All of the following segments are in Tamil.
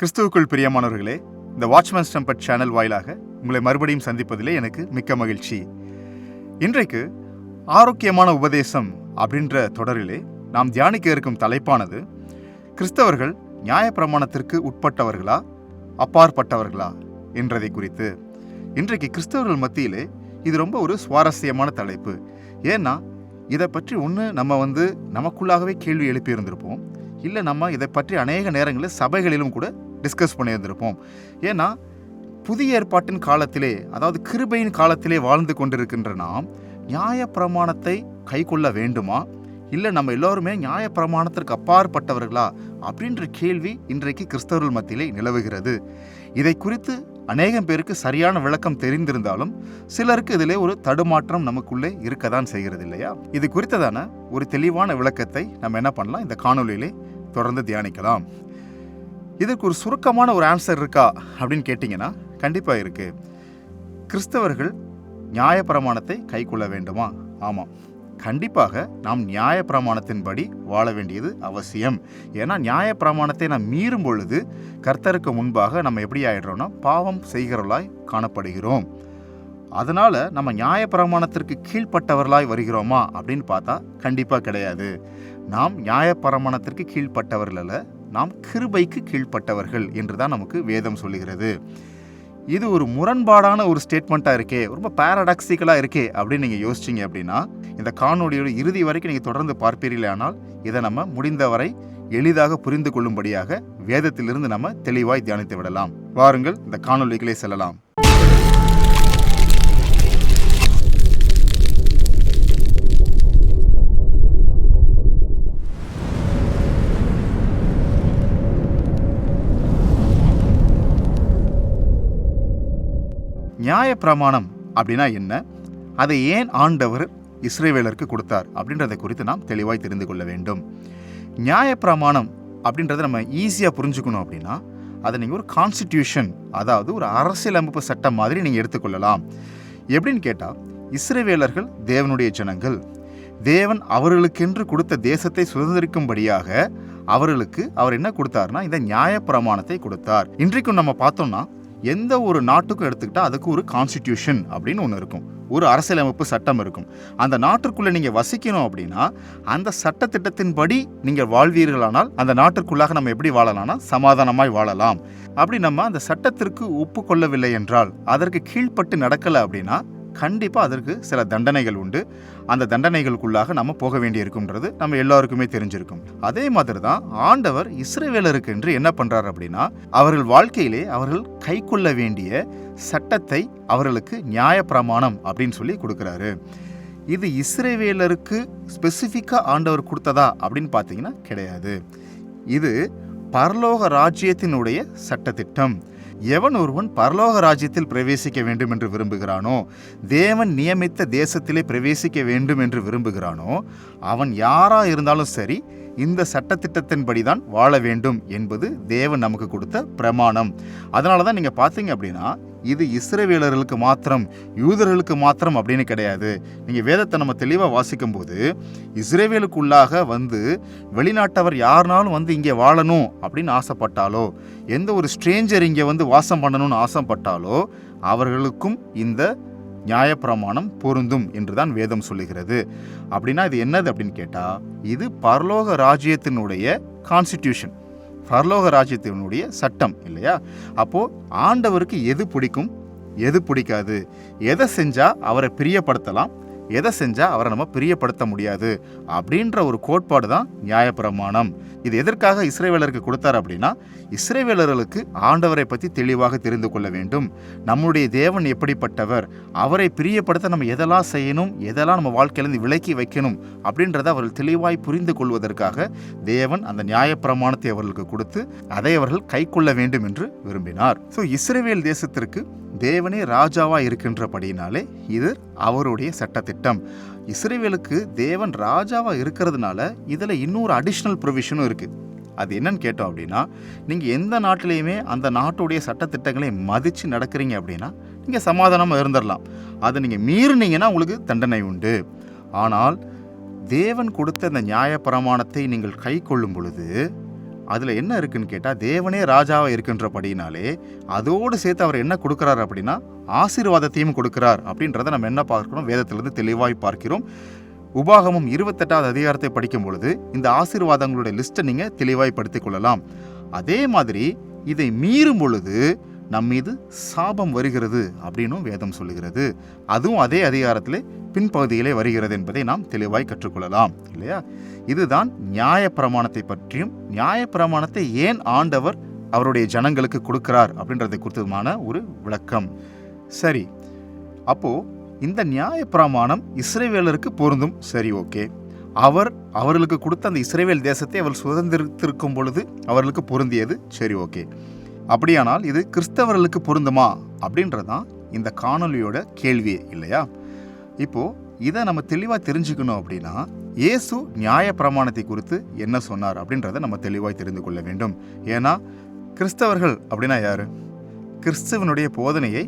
கிறிஸ்துவுக்குள் பிரியமானவர்களே, இந்த வாட்ச்மேன் ஸ்டம்பட் சேனல் வாயிலாக உங்களை மறுபடியும் சந்திப்பதிலே எனக்கு மிக்க மகிழ்ச்சி. இன்றைக்கு ஆரோக்கியமான உபதேசம் அப்படின்ற தொடரிலே நாம் தியானிக்க இருக்கும் தலைப்பானது, கிறிஸ்தவர்கள் நியாயப்பிரமாணத்திற்கு உட்பட்டவர்களா அப்பாற்பட்டவர்களா என்றதை குறித்து. இன்றைக்கு கிறிஸ்தவர்கள் மத்தியிலே இது ரொம்ப ஒரு சுவாரஸ்யமான தலைப்பு. ஏன்னா இதை பற்றி ஒன்று நம்ம நமக்குள்ளாகவே கேள்வி எழுப்பி இருந்திருப்போம், இல்லை நம்ம இதை பற்றி அநேக நேரங்களில் சபைகளிலும் கூட டிஸ்கஸ் பண்ணியிருந்திருப்போம். ஏன்னா புதிய ஏற்பாட்டின் காலத்திலே, அதாவது கிருபையின் காலத்திலே வாழ்ந்து கொண்டிருக்கின்ற நாம் நியாயப்பிரமாணத்தை கை கொள்ள வேண்டுமா, இல்லை நம்ம எல்லோருமே நியாயப்பிரமாணத்திற்கு அப்பாற்பட்டவர்களா அப்படின்ற கேள்வி இன்றைக்கு கிறிஸ்தவர்கள் மத்தியிலே நிலவுகிறது. இதை குறித்து அநேகம் பேருக்கு சரியான விளக்கம் தெரிந்திருந்தாலும் சிலருக்கு இதிலே ஒரு தடுமாற்றம் நமக்குள்ளே இருக்கதான் செய்கிறது இல்லையா? இது குறித்ததான ஒரு தெளிவான விளக்கத்தை நம்ம என்ன பண்ணலாம், இந்த காணொலியிலே தொடர்ந்து தியானிக்கலாம். இதற்கு ஒரு சுருக்கமான ஒரு ஆன்சர் இருக்கா அப்படின்னு கேட்டிங்கன்னா கண்டிப்பாக இருக்கு. கிறிஸ்தவர்கள் நியாயப்பிரமாணத்தை கை கொள்ள வேண்டுமா? ஆமாம், கண்டிப்பாக நாம் நியாயப்பிரமாணத்தின்படி வாழ வேண்டியது அவசியம். ஏன்னா நியாயப்பிரமாணத்தை நாம் மீறும் பொழுது கர்த்தருக்கு முன்பாக நம்ம எப்படி ஆயிடுறோம்னா பாவம் செய்கிறவர்களாய் காணப்படுகிறோம். அதனால நம்ம நியாயப்பிரமாணத்திற்கு கீழ்ப்பட்டவர்களாய் வருகிறோமா அப்படின்னு பார்த்தா கண்டிப்பாக கிடையாது. நாம் நியாயப்பிரமாணத்திற்கு கீழ்ப்பட்டவர்கள் அல்ல, நாம் கிருபைக்கு கீழ்ப்பட்டவர்கள் என்றுதான் நமக்கு வேதம் சொல்லுகிறது. இது ஒரு முரண்பாடான ஒரு ஸ்டேட்மெண்ட்டாக இருக்கே, ரொம்ப பேரடாக்சிக்கலாக இருக்கே அப்படின்னு நீங்கள் யோசிச்சிங்க அப்படின்னா இந்த காணொலியோட இறுதி வரைக்கும் நீங்கள் தொடர்ந்து பார்ப்பீர்களே. ஆனால் இதை நம்ம முடிந்தவரை எளிதாக புரிந்து கொள்ளும்படியாக வேதத்திலிருந்து நம்ம தெளிவாய் தியானித்து விடலாம். வாருங்கள் இந்த காணொலிகளே செல்லலாம். நியாயப்பிரமாணம் அப்படின்னா என்ன, அதை ஏன் ஆண்டவர் இஸ்ரவேலருக்கு கொடுத்தார் அப்படின்றத குறித்து நாம் தெளிவாய் தெரிந்து கொள்ள வேண்டும். நியாயப்பிரமாணம் அப்படின்றத நம்ம ஈஸியாக புரிஞ்சுக்கணும் அப்படின்னா அதை நீங்கள் ஒரு கான்ஸ்டிடியூஷன், அதாவது ஒரு அரசியலமைப்பு சட்டம் மாதிரி நீங்கள் எடுத்துக்கொள்ளலாம். எப்படின்னு கேட்டால், இஸ்ரவேலர்கள் தேவனுடைய ஜனங்கள். தேவன் அவர்களுக்கென்று கொடுத்த தேசத்தை சுதந்திரிக்கும்படியாக அவர்களுக்கு அவர் என்ன கொடுத்தார்னா இந்த நியாயப்பிரமாணத்தை கொடுத்தார். இன்றைக்கும் நம்ம பார்த்தோம்னா எந்த ஒரு நாட்டுக்கும் எடுத்துக்கிட்டால் அதுக்கு ஒரு கான்ஸ்டிடியூஷன் அப்படின்னு ஒன்று இருக்கும், ஒரு அரசியலமைப்பு சட்டம் இருக்கும். அந்த நாட்டிற்குள்ளே நீங்கள் வசிக்கணும் அப்படின்னா அந்த சட்டத்திட்டத்தின்படி நீங்கள் வாழ்வீர்களானால் அந்த நாட்டிற்குள்ளாக நம்ம எப்படி வாழலாம்னா சமாதானமாய் வாழலாம். அப்படி நம்ம அந்த சட்டத்திற்கு ஒப்புக்கொள்ளவில்லை என்றால், அதற்கு கீழ்ப்பட்டு நடக்கலை அப்படின்னா கண்டிப்பாக அதற்கு சில தண்டனைகள் உண்டு. அந்த தண்டனைகளுக்குள்ளாக நம்ம போக வேண்டியிருக்கும்ன்றது நம்ம எல்லாருக்குமே தெரிஞ்சிருக்கும். அதே மாதிரி தான் ஆண்டவர் இஸ்ரவேலருக்கு என்று என்ன பண்ணுறார் அப்படின்னா, அவர்கள் வாழ்க்கையிலே அவர்கள் கை கொள்ள வேண்டிய சட்டத்தை அவர்களுக்கு நியாயப்பிரமாணம் அப்படின்னு சொல்லி கொடுக்குறாரு. இது இஸ்ரவேலருக்கு ஸ்பெசிஃபிக்காக ஆண்டவர் கொடுத்ததா அப்படின்னு பார்த்தீங்கன்னா கிடையாது. இது பரலோக ராஜ்யத்தினுடைய சட்டத்திட்டம். எவன் ஒருவன் பரலோக ராஜ்யத்தில் பிரவேசிக்க வேண்டும் என்று விரும்புகிறானோ, தேவன் நியமித்த தேசத்திலே பிரவேசிக்க வேண்டும் என்று விரும்புகிறானோ, அவன் யாரா இருந்தாலும் சரி இந்த சட்டத்திட்டத்தின்படி தான் வாழ வேண்டும் என்பது தேவன் நமக்கு கொடுத்த பிரமாணம். அதனால தான் நீங்கள் பார்த்தீங்க அப்படின்னா இது இஸ்ரவேலர்களுக்கு மாத்திரம், யூதர்களுக்கு மாத்திரம் அப்படின்னு கிடையாது. நீங்கள் வேதத்தை நம்ம தெளிவாக வாசிக்கும் போது இஸ்ரவேலுக்குள்ளாக வெளிநாட்டவர் யாருனாலும் இங்கே வாழணும் அப்படின்னு ஆசைப்பட்டாலோ, எந்த ஒரு ஸ்ட்ரேஞ்சர் இங்கே வாசம் பண்ணணும்னு ஆசைப்பட்டாலோ அவர்களுக்கும் இந்த நியாயப்பிரமாணம் பொருந்தும் என்றுதான் வேதம் சொல்லுகிறது. அப்படின்னா இது என்னது அப்படின்னு கேட்டால், இது பரலோக ராஜ்யத்தினுடைய கான்ஸ்டிடியூஷன், பரலோக ராஜ்யத்தினுடைய சட்டம் இல்லையா? அப்போது ஆண்டவருக்கு எது பிடிக்கும், எது பிடிக்காது, எதை செஞ்சால் அவரை பிரியப்படுத்தலாம், எதை செஞ்சால் அவரை நம்ம பிரியப்படுத்த முடியாது அப்படின்ற ஒரு கோட்பாடு தான் நியாயப்பிரமாணம். இது எதற்காக இஸ்ரவேலருக்கு கொடுத்தார் அப்படின்னா, இஸ்ரவேலர்களுக்கு ஆண்டவரை பற்றி தெளிவாக தெரிந்து கொள்ள வேண்டும். நம்முடைய தேவன் எப்படிப்பட்டவர், அவரை பிரியப்படுத்த நம்ம எதெல்லாம் செய்யணும், எதெல்லாம் நம்ம வாழ்க்கையிலேருந்து விலக்கி வைக்கணும் அப்படின்றத அவர்கள் தெளிவாய் புரிந்து கொள்வதற்காக தேவன் அந்த நியாயப்பிரமாணத்தை அவர்களுக்கு கொடுத்து அதை அவர்கள் கை கொள்ள வேண்டும் என்று விரும்பினார். ஸோ இஸ்ரவேல் தேசத்திற்கு தேவனே ராஜாவா இருக்கின்றபடினாலே இது அவருடைய சட்டத்திட்டம். இஸ்ரவேலுக்கு தேவன் ராஜாவா இருக்கிறதுனால இதில் இன்னொரு அடிஷ்னல் ப்ரொவிஷனும் இருக்குது. அது என்னன்னு கேட்டோம் அப்படின்னா, நீங்கள் எந்த நாட்டிலையுமே அந்த நாட்டுடைய சட்டத்திட்டங்களை மதித்து நடக்கிறீங்க அப்படின்னா நீங்கள் சமாதானமாக இருந்துடலாம். அதை நீங்கள் மீறினீங்கன்னா உங்களுக்கு தண்டனை உண்டு. ஆனால் தேவன் கொடுத்த அந்த நியாயப்பிரமாணத்தை நீங்கள் கை கொள்ளும் பொழுது அதில் என்ன இருக்குன்னு கேட்டால், தேவனே ராஜாவாக இருக்கின்றபடினாலே அதோடு சேர்த்து அவர் என்ன கொடுக்குறார் அப்படின்னா ஆசீர்வாதத்தையும் கொடுக்கிறார் அப்படின்றத நம்ம என்ன பார்க்கிறோம், வேதத்திலிருந்து தெளிவாய் பார்க்கிறோம். உபாகமம் 28வது அதிகாரத்தை படிக்கும் பொழுது இந்த ஆசீர்வாதங்களுடைய லிஸ்ட்டை நீங்கள் தெளிவாய் படுத்திக் கொள்ளலாம். அதே மாதிரி இதை மீறும் பொழுது நம் மீது சாபம் வருகிறது அப்படின்னும் வேதம் சொல்லுகிறது. அதுவும் அதே அதிகாரத்திலே பின்பகுதியிலே வருகிறது என்பதை நாம் தெளிவாய் கற்றுக்கொள்ளலாம் இல்லையா? இதுதான் நியாயப்பிரமாணத்தை பற்றியும், நியாயப்பிரமாணத்தை ஏன் ஆண்டவர் அவருடைய ஜனங்களுக்கு கொடுக்கிறார் அப்படின்றதை குறித்துமான ஒரு விளக்கம். சரி, அப்போ இந்த நியாயப்பிரமாணம் இஸ்ரவேலருக்கு பொருந்தும். சரி, ஓகே. அவர்களுக்கு கொடுத்த அந்த இஸ்ரவேல் தேசத்தை அவர் சுதந்திரித்திருக்கும் பொழுது அவர்களுக்கு பொருந்தியது. சரி, ஓகே. அப்படியானால் இது கிறிஸ்தவர்களுக்கு பொருந்துமா அப்படின்றதான் இந்த காணொலியோட கேள்வியே இல்லையா? இப்போ இதை நம்ம தெளிவாக தெரிஞ்சுக்கணும் அப்படின்னா, இயேசு நியாயப்பிரமாணத்தை குறித்து என்ன சொன்னார் அப்படின்றத நம்ம தெளிவாக தெரிந்து கொள்ள வேண்டும். ஏன்னா கிறிஸ்தவர்கள் அப்படின்னா யாரு? கிறிஸ்துவனுடைய போதனையை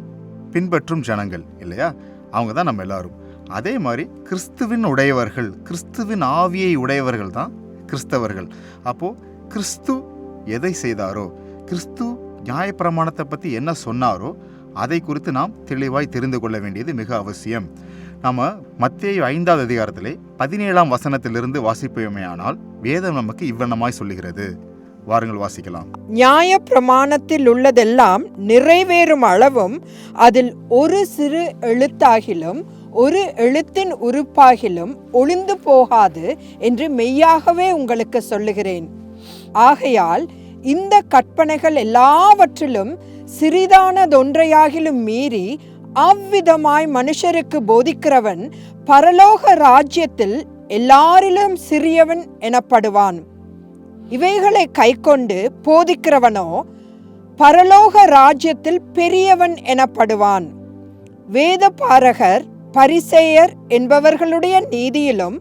பின்பற்றும் ஜனங்கள் இல்லையா? அவங்க தான் நம்ம எல்லாரும். அதே மாதிரி கிறிஸ்துவின் உடையவர்கள், கிறிஸ்துவின் ஆவியை உடையவர்கள் தான் கிறிஸ்தவர்கள். அப்போது கிறிஸ்து எதை செய்தாரோ, கிறிஸ்து நியாயப்பிரமாணத்தை பற்றி என்ன சொன்னாரோ அதை குறித்து நாம் தெளிவாய் தெரிந்து கொள்ள வேண்டியது மிக அவசியம். நம்ம மத்தேயு 5வது அதிகாரத்திலே 17ஆம் வசனத்திலிருந்து வாசிப்போமேயானால் வேதம் நமக்கு இவ்வண்ணமாய் சொல்லுகிறது. வாருங்கள் வாசிக்கலாம். நியாய பிரமாணத்தில் உள்ளதெல்லாம் நிறைவேறும் அளவும் அதில் ஒரு சிறு எழுத்தாகிலும் ஒரு எழுத்தின் உறுப்பாகிலும் ஒளிந்து போகாது என்று மெய்யாகவே உங்களுக்கு சொல்லுகிறேன். ஆகையால் இந்த கற்பனைகள் எல்லாவற்றிலும் சிறிதானதொன்றையாகிலும் மீறி அவ்விதமாய் மனுஷருக்கு போதிக்கிறவன் பரலோக ராஜ்யத்தில் எல்லாரிலும் சிறியவன் எனப்படுவான். இவைகளை கைக்கொண்டு போதிக்கிறவனோ பரலோக ராஜ்யத்தில் பெரியவன் எனப்படுவான். வேத பாரகர் பரிசேயர் என்பவர்களுடைய நீதியிலும்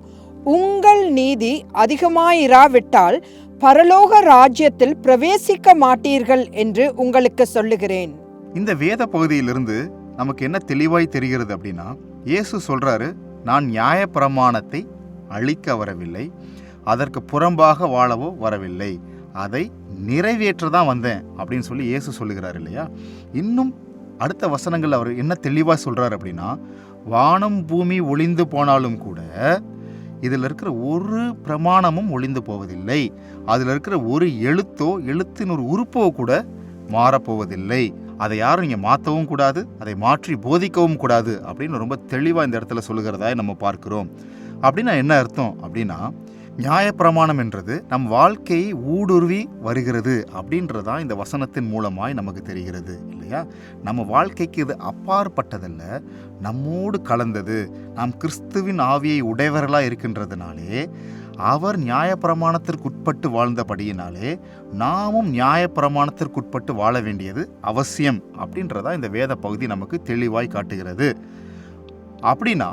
உங்கள் நீதி அதிகமாயிராவிட்டால் பரலோக ராஜ்யத்தில் பிரவேசிக்க மாட்டீர்கள் என்று உங்களுக்கு சொல்லுகிறேன். இந்த வேத பகுதியிலிருந்து நமக்கு என்ன தெளிவாய் தெரிகிறது அப்படின்னா, இயேசு சொல்றாரு, நான் நியாயப்பிரமாணத்தை அழிக்க வரவில்லை, அதற்கு புறம்பாக வாழவோ வரவில்லை, அதை நிறைவேற்றதான் வந்தேன் அப்படின்னு சொல்லி இயேசு சொல்லுகிறார் இல்லையா? இன்னும் அடுத்த வசனங்கள் அவர் என்ன தெளிவாக சொல்றார் அப்படின்னா, வானம் பூமி ஒளிந்து போனாலும் கூட இதில் இருக்கிற ஒரு பிரமாணமும் ஒளிந்து போவதில்லை, அதில் இருக்கிற ஒரு எழுத்தோ எழுத்தின் ஒரு உறுப்போ கூட மாறப்போவதில்லை, அதை யாரும் நீங்கள் மாற்றவும் கூடாது, அதை மாற்றி போதிக்கவும் கூடாது அப்படின்னு ரொம்ப தெளிவாக இந்த இடத்துல சொல்லுகிறதா நம்ம பார்க்கிறோம். அப்படின்னா என்ன அர்த்தம் அப்படின்னா, நியாயப்பிரமாணம் என்றது நம் வாழ்க்கையை ஊடுருவி வருகிறது அப்படின்றதான் இந்த வசனத்தின் மூலமாய் நமக்கு தெரிகிறது இல்லையா? நம்ம வாழ்க்கைக்கு இது அப்பாற்பட்டதல்ல, நம்மோடு கலந்தது. நாம் கிறிஸ்துவின் ஆவியை உடையவர்களாக இருக்கின்றதுனாலே, அவர் நியாயப்பிரமாணத்திற்குட்பட்டு வாழ்ந்தபடியினாலே நாமும் நியாயப்பிரமாணத்திற்குட்பட்டு வாழ வேண்டியது அவசியம் அப்படின்றதா இந்த வேத பகுதி நமக்கு தெளிவாய் காட்டுகிறது. அப்படின்னா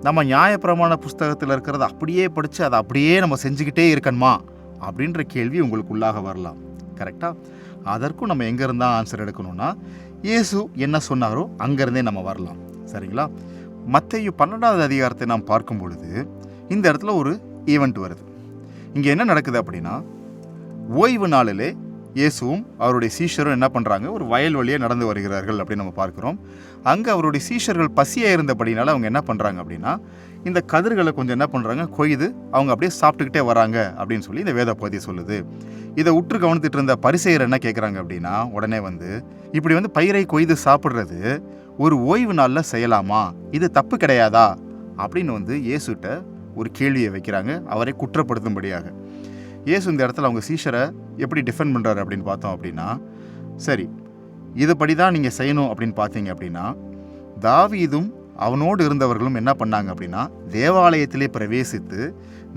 நம்ம நியாயப்பிரமாண புஸ்தகத்தில் இருக்கிறத அப்படியே படித்து அதை அப்படியே நம்ம செஞ்சுக்கிட்டே இருக்கணுமா அப்படின்ற கேள்வி உங்களுக்குள்ளாக வரலாம். கரெக்டாக? அதற்கும் நம்ம எங்கேருந்தா ஆன்சர் எடுக்கணும்னா, இயேசு என்ன சொன்னாரோ அங்கேருந்தே நம்ம வரலாம். சரிங்களா? மத்தேயு 12வது அதிகாரத்தை நாம் பார்க்கும் பொழுது இந்த இடத்துல ஒரு ஈவெண்ட் வருது. இங்கே என்ன நடக்குது அப்படின்னா, ஓய்வு நாளிலே இயேசுவும் அவருடைய சீஷரும் என்ன பண்ணுறாங்க, ஒரு வயல் வழியாக நடந்து வருகிறார்கள் அப்படின்னு நம்ம பார்க்குறோம். அங்கே அவருடைய சீஷர்கள் பசியாக இருந்தபடினால அவங்க என்ன பண்ணுறாங்க அப்படின்னா, இந்த கதிர்களை கொஞ்சம் என்ன பண்ணுறாங்க, கொய்து அவங்க அப்படியே சாப்பிட்டுக்கிட்டே வராங்க அப்படின்னு சொல்லி இந்த வேத பகுதி சொல்லுது. இதை உற்று கவனித்துட்டு இருந்த பரிசேயர் என்ன கேட்குறாங்க அப்படின்னா, உடனே இப்படி பயிரை கொய்து சாப்பிட்றது ஒரு ஓய்வு நாளில் செய்யலாமா, இது தப்பு கிடையாதா அப்படின்னு இயேசுகிட்ட ஒரு கேள்வியை வைக்கிறாங்க, அவரை குற்றப்படுத்தும்படியாக. இயேசு இந்த இடத்துல அவங்க சீஷரை எப்படி டிஃபெண்ட் பண்ணுறாரு அப்படின்னு பார்த்தோம் அப்படின்னா, சரி இதுபடி தான் நீங்கள் செய்யணும் அப்படின்னு பார்த்தீங்க அப்படின்னா, தாவீதும் அவனோடு இருந்தவர்களும் என்ன பண்ணாங்க அப்படின்னா, தேவாலயத்திலே பிரவேசித்து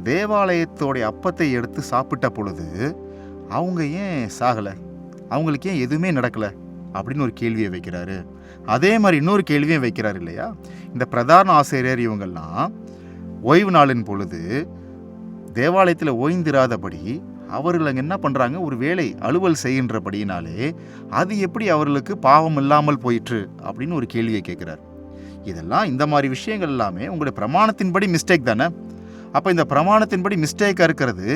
தேவாலயத்தோடைய அப்பத்தை எடுத்து சாப்பிட்ட பொழுது அவங்க ஏன் சாகலை, அவங்களுக்கு ஏன் எதுவுமே நடக்கலை அப்படின்னு ஒரு கேள்வியை வைக்கிறாரு. அதே மாதிரி இன்னொரு கேள்வியும் வைக்கிறார் இல்லையா? இந்த பிரதான ஆசிரியர் இவங்கெல்லாம் ஓய்வு நாளின் பொழுது தேவாலயத்தில் ஓய்ந்திராதபடி அவர்கள் அங்கே என்ன பண்ணுறாங்க, ஒரு வேலை அலுவல் செய்கின்றபடியினாலே அது எப்படி அவர்களுக்கு பாவம் இல்லாமல் போயிற்று அப்படின்னு ஒரு கேள்வியை கேட்குறார். இதெல்லாம் இந்த மாதிரி விஷயங்கள் எல்லாமே உங்களுடைய பிரமாணத்தின்படி மிஸ்டேக் தானே. அப்போ இந்த பிரமாணத்தின்படி மிஸ்டேக்காக இருக்கிறது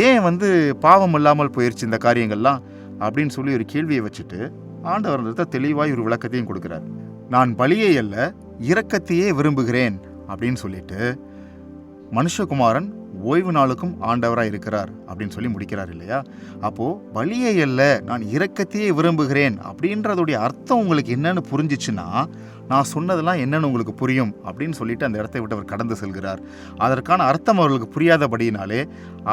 ஏன் பாவம் இல்லாமல் போயிடுச்சு இந்த காரியங்கள்லாம் அப்படின்னு சொல்லி ஒரு கேள்வியை வச்சுட்டு ஆண்டவர் தெளிவாய் ஒரு விளக்கத்தையும் கொடுக்குறார். நான் பலியை அல்ல இரக்கத்தையே விரும்புகிறேன் அப்படின்னு சொல்லிட்டு மனுஷகுமாரன் ஓய்வு நாளுக்கும் ஆண்டவராக இருக்கிறார் அப்படின்னு சொல்லி முடிக்கிறார் இல்லையா? அப்போது பலியை அல்ல நான் இரக்கத்தையே விரும்புகிறேன் அப்படின்றதுடைய அர்த்தம் உங்களுக்கு என்னன்னு புரிஞ்சிச்சுன்னா நான் சொன்னதெல்லாம் என்னன்னு உங்களுக்கு புரியும் அப்படின்னு சொல்லிட்டு அந்த இடத்தை விட்டு அவர் கடந்து செல்கிறார். அதற்கான அர்த்தம் அவர்களுக்கு புரியாதபடினாலே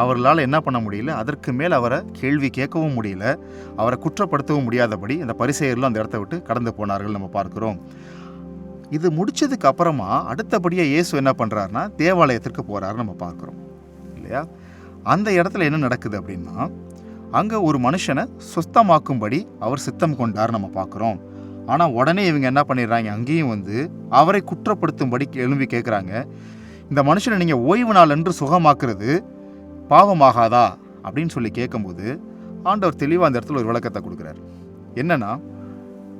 அவர்களால் என்ன பண்ண முடியல, அதற்கு மேல் அவரை கேள்வி கேட்கவும் முடியல, அவரை குற்றப்படுத்தவும் முடியாதபடி அந்த பரிசேயர்களும் அந்த இடத்தை விட்டு கடந்து போனார்கள் நம்ம பார்க்கிறோம். இது முடிச்சதுக்கு அப்புறமா அடுத்தபடியாக இயேசு என்ன பண்ணுறாருன்னா தேவாலயத்திற்கு போகிறாரு நம்ம பார்க்குறோம் இல்லையா? அந்த இடத்துல என்ன நடக்குது அப்படின்னா அங்கே ஒரு மனுஷனை சுத்தமாக்கும்படி அவர் சித்தம் கொண்டார் நம்ம பார்க்குறோம். ஆனால் உடனே இவங்க என்ன பண்ணிடுறாங்க, அங்கேயும் அவரை குற்றப்படுத்தும்படி எழும்பி கேட்குறாங்க, இந்த மனுஷனை நீங்கள் ஓய்வு நாள் என்று சுகமாக்குறது பாவமாகாதா அப்படின்னு சொல்லி கேட்கும்போது ஆண்டவர் தெளிவாக அந்த இடத்துல ஒரு விளக்கத்தை கொடுக்குறாரு. என்னன்னா,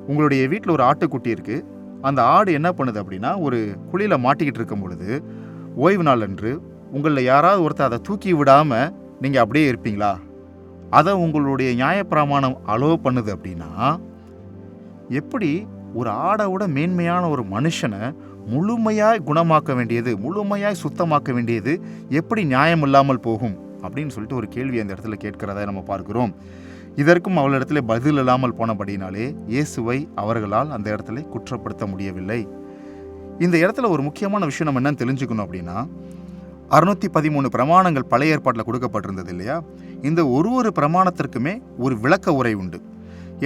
உங்களுடைய வீட்டில் ஒரு ஆட்டுக்குட்டி இருக்குது, அந்த ஆடு என்ன பண்ணுது அப்படின்னா ஒரு குழியில் மாட்டிக்கிட்டு இருக்கும் பொழுது ஓய்வு நாள் அன்று உங்களில் யாராவது ஒருத்தர் அதை தூக்கி விடாமல் நீங்கள் அப்படியே இருப்பீங்களா? அதை உங்களுடைய நியாயப்பிரமாணம் அலோவ் பண்ணுது அப்படின்னா எப்படி ஒரு ஆடோட மேன்மையான ஒரு மனுஷனை முழுமையாய் குணமாக்க வேண்டியது, முழுமையாய் சுத்தமாக்க வேண்டியது எப்படி நியாயம் இல்லாமல் போகும் அப்படின்னு சொல்லிட்டு ஒரு கேள்வி அந்த இடத்துல கேட்கிறத நம்ம பார்க்கிறோம். இதற்கும் அவளிடத்துல பதில் இல்லாமல் போனபடினாலே இயேசுவை அவர்களால் அந்த இடத்துல குற்றப்படுத்த முடியவில்லை. இந்த இடத்துல ஒரு முக்கியமான விஷயம் நம்ம என்னன்னு தெரிஞ்சுக்கணும் அப்படின்னா 613 பிரமாணங்கள் பழைய ஏற்பாட்டில் கொடுக்கப்பட்டிருந்தது இல்லையா? இந்த ஒரு பிரமாணத்திற்குமே ஒரு விளக்க உரை உண்டு.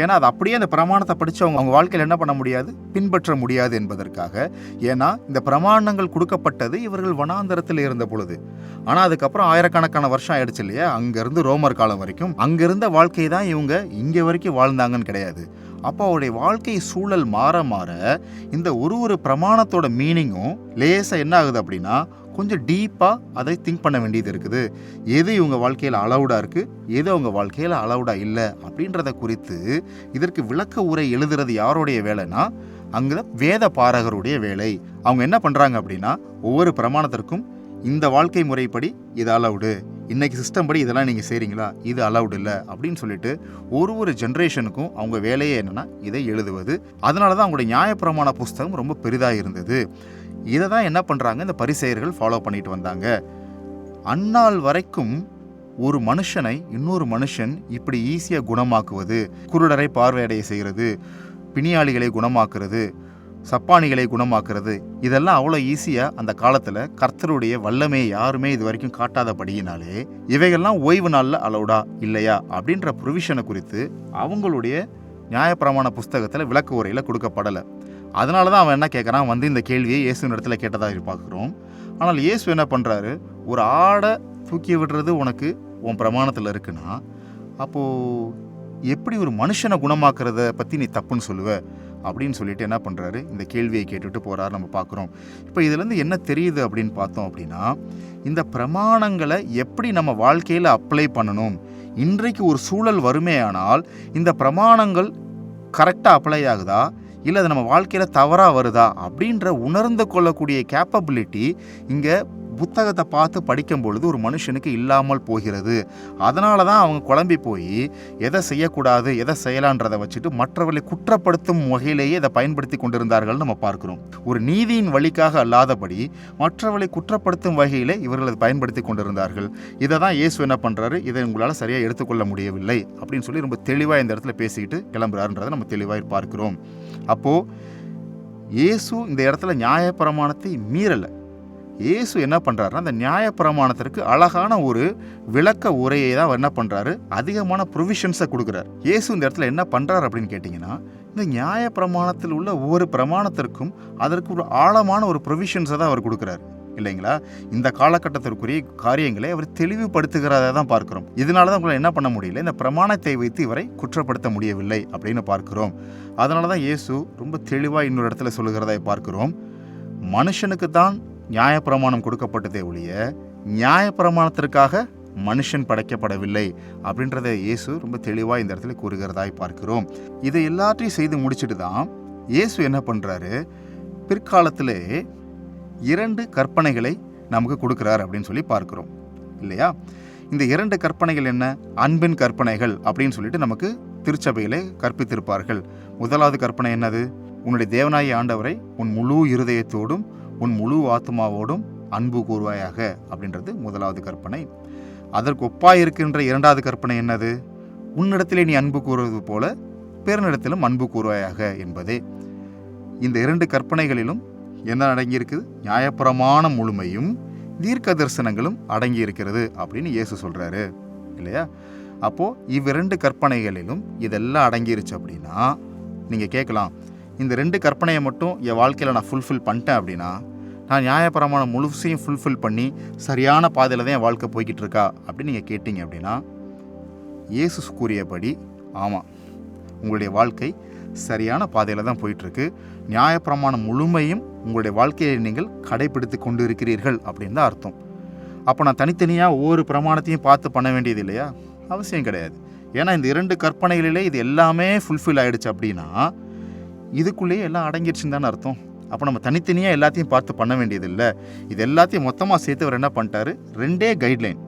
ஏன்னா அது அப்படியே அந்த பிரமாணத்தை படித்து அவங்க வாழ்க்கையில் என்ன பண்ண முடியாது, பின்பற்ற முடியாது என்பதற்காக. ஏன்னா இந்த பிரமாணங்கள் கொடுக்கப்பட்டது இவர்கள் வனாந்தரத்தில் இருந்த பொழுது. ஆனால் அதுக்கப்புறம் ஆயிரக்கணக்கான வருஷம் ஆயிடுச்சு இல்லையா? அங்கேருந்து ரோமர் காலம் வரைக்கும் அங்கிருந்த வாழ்க்கை தான் இவங்க இங்கே வரைக்கும் வாழ்ந்தாங்கன்னு கிடையாது. அப்போ அவருடைய வாழ்க்கை சூழல் மாற மாற இந்த ஒரு பிரமாணத்தோட மீனிங்கும் லேசாக என்ன ஆகுது அப்படின்னா கொஞ்சம் டீப்பாக அதை திங்க் பண்ண வேண்டியது இருக்குது. எது இவங்க வாழ்க்கையில் அலவுடாக இருக்குது, எது அவங்க வாழ்க்கையில் அலவுடாக இல்லை அப்படின்றத குறித்து இதற்கு விளக்க உரை எழுதுறது யாருடைய வேலைன்னா அங்கே வேத பாரகருடைய வேலை. அவங்க என்ன பண்ணுறாங்க அப்படின்னா ஒவ்வொரு பிரமாணத்திற்கும் இந்த வாழ்க்கை முறைப்படி இது அலவுடு, இன்னைக்கு சிஸ்டம் படி இதெல்லாம் நீங்கள் செய்கிறீங்களா, இது அலவுடு இல்லை அப்படின்னு சொல்லிட்டு ஒரு ஜென்ரேஷனுக்கும் அவங்க வேலையே என்னென்னா இதை எழுதுவது. அதனால தான் அவங்களுடைய நியாயப்பிரமாண புஸ்தகம் ரொம்ப பெரிதாக இருந்தது. இதை தான் என்ன பண்ணுறாங்க இந்த பரிசேயர்கள் ஃபாலோ பண்ணிட்டு வந்தாங்க. அந்நாள் வரைக்கும் ஒரு மனுஷனை இன்னொரு மனுஷன் இப்படி ஈஸியாக குணமாக்குவது, குருடரை பார்வையடைய செய்கிறது, பிணியாளிகளை குணமாக்குறது, சப்பானிகளை குணமாக்குறது, இதெல்லாம் அவ்வளோ ஈஸியாக அந்த காலத்தில் கர்த்தருடைய வல்லமையை யாருமே இது வரைக்கும் காட்டாதபடியினாலே இவைகள்லாம் ஓய்வு நாளில் அலவுடா இல்லையா அப்படின்ற ப்ரொவிஷனை குறித்து அவங்களுடைய நியாயப்பிரமாண புஸ்தகத்தில் விளக்க உரையில் கொடுக்கப்படலை. அதனால தான் அவன் என்ன கேட்குறான், இந்த கேள்வியை இயேசுவின் இடத்துல கேட்டதாக பார்க்குறோம். ஆனால் இயேசு என்ன பண்ணுறாரு, ஒரு ஆடை தூக்கி விடுறது உனக்கு உன் பிரமாணத்தில் இருக்குன்னா அப்போது எப்படி ஒரு மனுஷனை குணமாக்குறத பற்றி நீ தப்புன்னு சொல்லுவ அப்படின்னு சொல்லிட்டு என்ன பண்ணுறாரு, இந்த கேள்வியை கேட்டுட்டு போகிறாரு நம்ம பார்க்குறோம். இப்போ இதுலேருந்து என்ன தெரியுது அப்படின்னு பார்த்தோம் அப்படின்னா இந்த பிரமாணங்களை எப்படி நம்ம வாழ்க்கையில் அப்ளை பண்ணணும், இன்றைக்கு ஒரு சூழல் வருமேயானால் இந்த பிரமாணங்கள் கரெக்டாக அப்ளை ஆகுதா இல்லை அது நம்ம வாழ்க்கையில் தவறாக வருதா அப்படின்ற உணர்ந்து கொள்ளக்கூடிய கேப்பபிலிட்டி இங்கே புத்தகத்தை பார்த்து படிக்கும் பொழுது ஒரு மனுஷனுக்கு இல்லாமல் போகிறது. அதனால தான் அவங்க குழம்பி போய் எதை செய்யக்கூடாது எதை செய்யலான்றதை வச்சுட்டு மற்றவர்களை குற்றப்படுத்தும் வகையிலேயே இதை பயன்படுத்தி கொண்டிருந்தார்கள் நம்ம பார்க்கிறோம். ஒரு நீதியின் வழிக்காக அல்லாதபடி மற்றவர்களை குற்றப்படுத்தும் வகையிலே இவர்கள் அதை பயன்படுத்தி கொண்டிருந்தார்கள். இதை தான் இயேசு என்ன பண்ணுறாரு, இதை உங்களால் சரியாக எடுத்துக்கொள்ள முடியவில்லை அப்படின்னு சொல்லி ரொம்ப தெளிவாக இந்த இடத்துல பேசிக்கிட்டு கிளம்புறாருன்றதை நம்ம தெளிவாக பார்க்கிறோம். அப்போது இயேசு இந்த இடத்துல நியாயப்பிரமாணத்தை மீறலை. இயேசு என்ன பண்ணுறாருன்னா அந்த நியாயப்பிரமாணத்திற்கு அழகான ஒரு விளக்க உரையை தான் அவர் என்ன பண்ணுறாரு, அதிகமான ப்ரொவிஷன்ஸை கொடுக்குறார். இயேசு இந்த இடத்துல என்ன பண்ணுறாரு அப்படின்னு கேட்டிங்கன்னா இந்த நியாயப்பிரமாணத்தில் உள்ள ஒவ்வொரு பிரமாணத்திற்கும் அதற்கு ஒரு ஆழமான ஒரு ப்ரொவிஷன்ஸை தான் அவர் கொடுக்குறாரு இல்லைங்களா? இந்த காலகட்டத்திற்குரிய காரியங்களை அவர் தெளிவுபடுத்துகிறத தான் பார்க்கிறோம். இதனால தான் உங்களை என்ன பண்ண முடியல, இந்த பிரமாணத்தை வைத்து இவரை குற்றப்படுத்த முடியவில்லை அப்படின்னு பார்க்கிறோம். அதனால தான் இயேசு ரொம்ப தெளிவாக இன்னொரு இடத்துல சொல்லுகிறதை பார்க்கிறோம். மனுஷனுக்கு தான் நியாயப்பிரமாணம் கொடுக்கப்பட்டதே ஒழிய நியாயப்பிரமாணத்திற்காக மனுஷன் படைக்கப்படவில்லை அப்படின்றத இயேசு ரொம்ப தெளிவாக இந்த இடத்துல கூறுகிறதாய் பார்க்கிறோம். இதை எல்லாத்தையும் செய்து முடிச்சுட்டு தான் இயேசு என்ன பண்ணுறாரு, பிற்காலத்திலே 2 கற்பனைகளை நமக்கு கொடுக்குறார் அப்படின்னு சொல்லி பார்க்கிறோம் இல்லையா? இந்த 2 கற்பனைகள் என்ன? அன்பின் கற்பனைகள் அப்படின்னு சொல்லிட்டு நமக்கு திருச்சபையிலே கற்பித்திருப்பார்கள். முதலாவது கற்பனை என்னது? உன்னுடைய தேவனாகிய ஆண்டவரை உன் முழு இருதயத்தோடும் உன் முழு ஆத்மாவோடும் அன்பு கூர்வாயாக அப்படின்றது முதலாவது கற்பனை. அதற்கு ஒப்பாய் இருக்கின்ற 2வது கற்பனை என்னது? உன்னிடத்திலே நீ அன்பு கூறுவது போல பிறனிடத்திலும் அன்பு கூர்வாயாக என்பதே. இந்த 2 கற்பனைகளிலும் என்ன அடங்கியிருக்குது? நியாயப்பிரமாணம் முழுமையும் தீர்க்க தரிசனங்களும் அடங்கி இருக்கிறது அப்படின்னு இயேசு சொல்றாரு இல்லையா? அப்போ 2 கற்பனைகளிலும் இதெல்லாம் அடங்கிருச்சு அப்படின்னா நீங்க கேட்கலாம், இந்த 2 கற்பனையை மட்டும் என் வாழ்க்கையில் நான் ஃபுல்ஃபில் பண்ணிட்டேன் அப்படின்னா நான் நியாயப்பிரமாணம் முழுசையும் ஃபுல்ஃபில் பண்ணி சரியான பாதையில் தான் என் வாழ்க்கை போய்கிட்டு இருக்கா அப்படின்னு நீங்கள் கேட்டிங்க அப்படின்னா இயேசு கூறியபடி ஆமாம், உங்களுடைய வாழ்க்கை சரியான பாதையில் தான் போயிட்டுருக்கு. நியாயப்பிரமாணம் முழுமையும் உங்களுடைய வாழ்க்கையை நீங்கள் கடைபிடித்து கொண்டு இருக்கிறீர்கள் அப்படின்னு தான் அர்த்தம். அப்போ நான் தனித்தனியாக ஒவ்வொரு பிரமாணத்தையும் பார்த்து பண்ண வேண்டியது இல்லையா? அவசியம் கிடையாது. ஏன்னா இந்த 2 கற்பனைகளிலே இது எல்லாமே ஃபுல்ஃபில் ஆகிடுச்சு அப்படின்னா இதுக்குள்ளேயே எல்லாம் அடங்கிடுச்சுன்னு தானே அர்த்தம். அப்போ நம்ம தனித்தனியாக எல்லாத்தையும் பார்த்து பண்ண வேண்டியது இல்லை. இது எல்லாத்தையும் மொத்தமாக சேர்த்து அவர் என்ன பண்ணிட்டாரு? 2 கைட்லைன்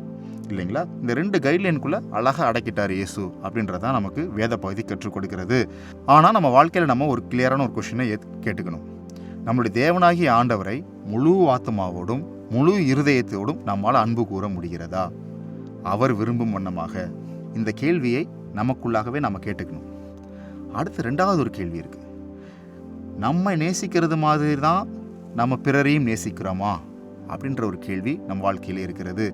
இல்லைங்களா? இந்த 2 கைட்லைனுக்குள்ளே அழகாக அடக்கிட்டார் இயேசு அப்படின்றதான் நமக்கு வேத பகுதி கற்றுக் கொடுக்கிறது. ஆனால் நம்ம வாழ்க்கையில் நம்ம ஒரு கிளியரான ஒரு கொஷினை கேட்டுக்கணும். நம்மளுடைய தேவனாகிய ஆண்டவரை முழு ஆத்மாவோடும் முழு இருதயத்தோடும் நம்மால் அன்பு கூற முடிகிறதா? அவர் விரும்பும் வண்ணமாக இந்த கேள்வியை நமக்குள்ளாகவே நம்ம கேட்டுக்கணும். அடுத்து 2வது ஒரு கேள்வி இருக்குது. நம்ம நேசிக்கிறது மாதிரி தான் நம்ம பிறரையும் நேசிக்கிறோமா அப்படின்ற ஒரு கேள்வி நம் வாழ்க்கையில் இருக்கிறது.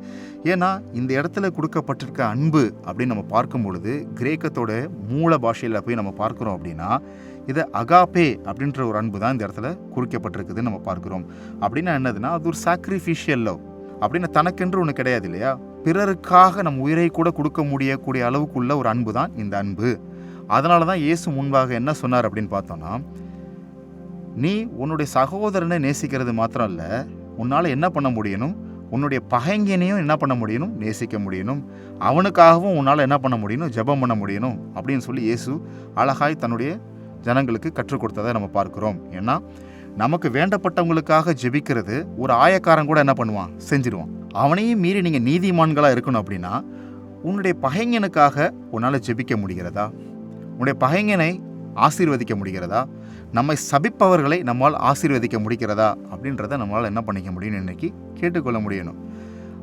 ஏன்னா இந்த இடத்துல கொடுக்கப்பட்டிருக்க அன்பு அப்படின்னு நம்ம பார்க்கும் பொழுது கிரேக்கத்தோட மூல பாஷையில் போய் நம்ம பார்க்குறோம் அப்படின்னா இது அகாப்பே அப்படின்ற ஒரு அன்பு தான் இந்த இடத்துல குறிக்கப்பட்டிருக்குதுன்னு நம்ம பார்க்குறோம். அப்படின்னா என்னதுன்னா அது ஒரு சாக்ரிஃபிஷியல் லவ். அப்படின்னு தனக்கென்று ஒன்று கிடையாது இல்லையா? பிறருக்காக நம் உயிரை கூட கொடுக்க முடியக்கூடிய அளவுக்குள்ள ஒரு அன்பு தான் இந்த அன்பு. அதனால தான் இயேசு முன்பாக என்ன சொன்னார் அப்படின்னு பார்த்தோன்னா, நீ உன்னுடைய சகோதரனை நேசிக்கிறது மாத்திரம் இல்லை, உன்னால் என்ன பண்ண முடியணும்? உன்னுடைய பகைங்கனையும் என்ன பண்ண முடியணும்? நேசிக்க முடியணும். அவனுக்காகவும் உன்னால் என்ன பண்ண முடியணும்? ஜெபம் பண்ண முடியணும் அப்படின்னு சொல்லி இயேசு அழகாய் தன்னுடைய ஜனங்களுக்கு கற்றுக் கொடுத்ததை நம்ம பார்க்கிறோம். ஏன்னா நமக்கு வேண்டப்பட்டவங்களுக்காக ஜெபிக்கிறது ஒரு ஆயக்காரன் கூட என்ன பண்ணுவான்? செஞ்சிருவான். அவனையும் மீறி நீங்கள் நீதிமான்களாக இருக்கணும் அப்படின்னா உன்னுடைய பகைங்கனுக்காக உன்னால் ஜெபிக்க முடிகிறதா? உன்னுடைய பகைங்கனை ஆசீர்வதிக்க முடிகிறதா? நம்மை சபிப்பவர்களை நம்மால் ஆசீர்வதிக்க முடிகிறதா அப்படின்றத நம்மளால் என்ன பண்ணிக்க முடியும்னு இன்னைக்கு கேட்டுக்கொள்ள முடியணும்.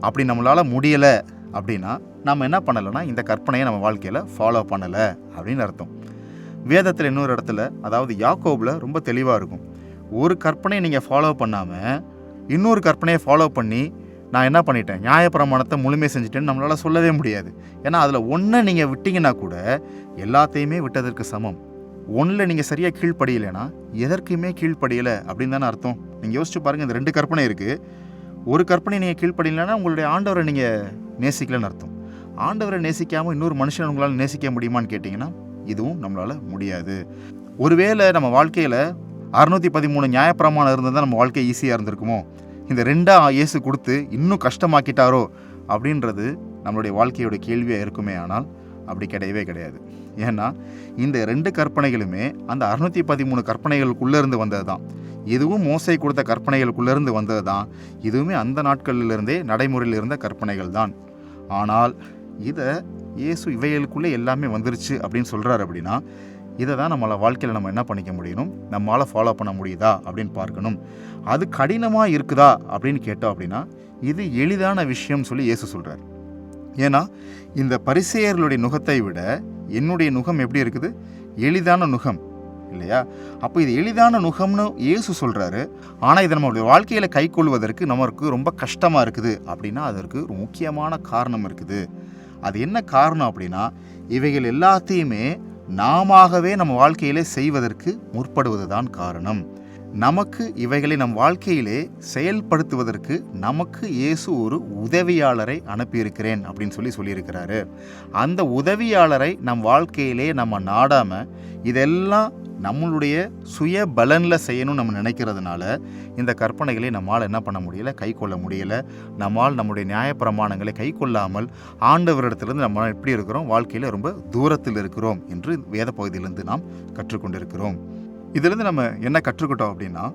அப்படி நம்மளால் முடியலை அப்படின்னா நம்ம என்ன பண்ணலைன்னா இந்த கற்பனையை நம்ம வாழ்க்கையில் ஃபாலோ பண்ணலை அப்படின்னு அர்த்தம். வேதத்தில் இன்னொரு இடத்துல, அதாவது யாக்கோபில் ரொம்ப தெளிவாக இருக்கும். ஒரு கற்பனையை நீங்கள் ஃபாலோ பண்ணாமல் இன்னொரு கற்பனையை ஃபாலோ பண்ணி நான் என்ன பண்ணிட்டேன், நியாயப்பிரமாணத்தை முழுமையாக செஞ்சுட்டேன்னு நம்மளால் சொல்லவே முடியாது. ஏன்னா அதில் ஒன்றை நீங்கள் விட்டீங்கன்னா கூட எல்லாத்தையுமே விட்டதற்கு சமம். ஒன்றில் நீங்கள் சரியாக கீழ்ப்படியலைன்னா எதற்குமே கீழ்ப்படியலை அப்படின்னு தானே அர்த்தம். நீங்கள் யோசிச்சு பாருங்கள், இந்த 2 கற்பனை இருக்குது. ஒரு கற்பனை நீங்கள் கீழ்ப்படியலைன்னா உங்களுடைய ஆண்டவரை நீங்கள் நேசிக்கலன்னு அர்த்தம். ஆண்டவரை நேசிக்காமல் இன்னொரு மனுஷன் உங்களால் நேசிக்க முடியுமான்னு கேட்டிங்கன்னா இதுவும் நம்மளால் முடியாது. ஒருவேளை நம்ம வாழ்க்கையில் 613 நியாயப்பிரமாணம் இருந்தால் தான் நம்ம வாழ்க்கை ஈஸியாக இருந்திருக்குமோ? இந்த 2 இயேசு கொடுத்து இன்னும் கஷ்டமாக்கிட்டாரோ அப்படின்றது நம்மளுடைய வாழ்க்கையோட கேள்வியாக இருக்குமே. ஆனால் அப்படி கிடையவே கிடையாது. ஏன்னா இந்த 2 கற்பனைகளுமே அந்த 613 கற்பனைகளுக்குள்ளேருந்து வந்தது தான். இதுவும் மோசை கொடுத்த கற்பனைகளுக்குள்ளேருந்து வந்தது தான். இதுவுமே அந்த நாட்களிலிருந்தே நடைமுறையில் இருந்த கற்பனைகள் தான். ஆனால் இதை இயேசு இவைகளுக்குள்ளே எல்லாமே வந்துருச்சு அப்படின்னு சொல்கிறார். அப்படின்னா இதை தான் நம்மளை வாழ்க்கையில் நம்ம என்ன பண்ணிக்க முடியணும், நம்மளால் ஃபாலோ பண்ண முடியுதா அப்படின்னு பார்க்கணும். அது கடினமாக இருக்குதா அப்படின்னு கேட்டோம் அப்படின்னா இது எளிதான விஷயம் சொல்லி இயேசு சொல்கிறார். ஏன்னா இந்த பரிசேயர்களுடைய நுகத்தை விட என்னுடைய நுகம் எப்படி இருக்குது? எளிதான நுகம் இல்லையா? அப்போ இது எளிதான நுகம்னு இயேசு சொல்கிறாரு. ஆனால் இதை நம்மளுடைய வாழ்க்கையில் கை கொள்வதற்கு நமக்கு ரொம்ப கஷ்டமாக இருக்குது அப்படின்னா அதற்கு ஒரு முக்கியமான காரணம் இருக்குது. அது என்ன காரணம் அப்படின்னா இவைகள் எல்லாத்தையுமே நாமவே நம்ம வாழ்க்கையிலே செய்வதற்கு முற்படுவது தான் காரணம். நமக்கு இவைகளை நம் வாழ்க்கையிலே செயல்படுத்துவதற்கு நமக்கு இயேசு ஒரு உதவியாளரை அனுப்பியிருக்கிறேன் அப்படின்னு சொல்லியிருக்கிறாரு. அந்த உதவியாளரை நம் வாழ்க்கையிலே நம்ம நாடாமல் இதெல்லாம் நம்மளுடைய சுய பலனில் செய்யணும்னு நம்ம நினைக்கிறதுனால இந்த கற்பனைகளை நம்மால் என்ன பண்ண முடியலை, கை கொள்ள முடியலை. நம்மால் நம்முடைய நியாயப்பிரமாணங்களை கை கொள்ளாமல் ஆண்டவரிடத்திலிருந்து நம்ம எப்படி இருக்கிறோம், வாழ்க்கையில் ரொம்ப தூரத்தில் இருக்கிறோம் என்று வேத பகுதியிலிருந்து நாம் கற்றுக்கொண்டிருக்கிறோம். இதிலிருந்து நம்ம என்ன கற்றுக்கிட்டோம் அப்படின்னா,